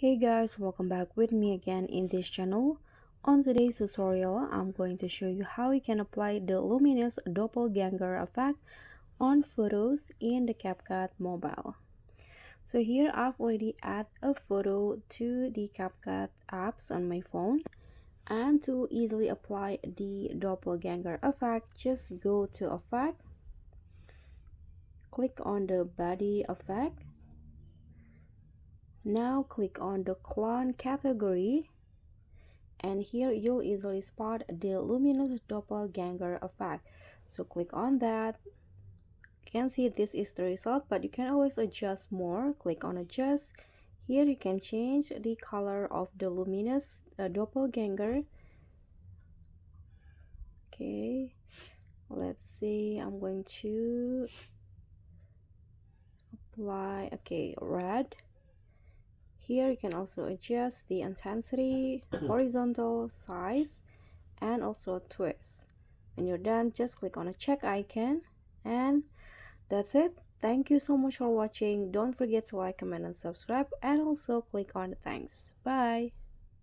Hey guys, welcome back with me again in this channel. On today's tutorial, I'm going to show you how you can apply the Luminous Doppelganger Effect on photos in the CapCut Mobile. So here I've already added a photo to the CapCut apps on my phone. And to easily apply the Doppelganger Effect, just go to Effect, click on the Body Effect. Now click on the Clone category. And here you'll easily spot the Luminous Doppelganger Effect. So click on that. You can see this is the result, but you can always adjust more. Click on adjust. Here you can change the color of the Luminous Doppelganger. Okay, let's see. I'm going to apply, okay, red. Here you can also adjust the intensity, horizontal, size, and also twist. When you're done, just click on a check icon, and that's it. Thank you so much for watching. Don't forget to like, comment, and subscribe, and also click on the thanks. Bye.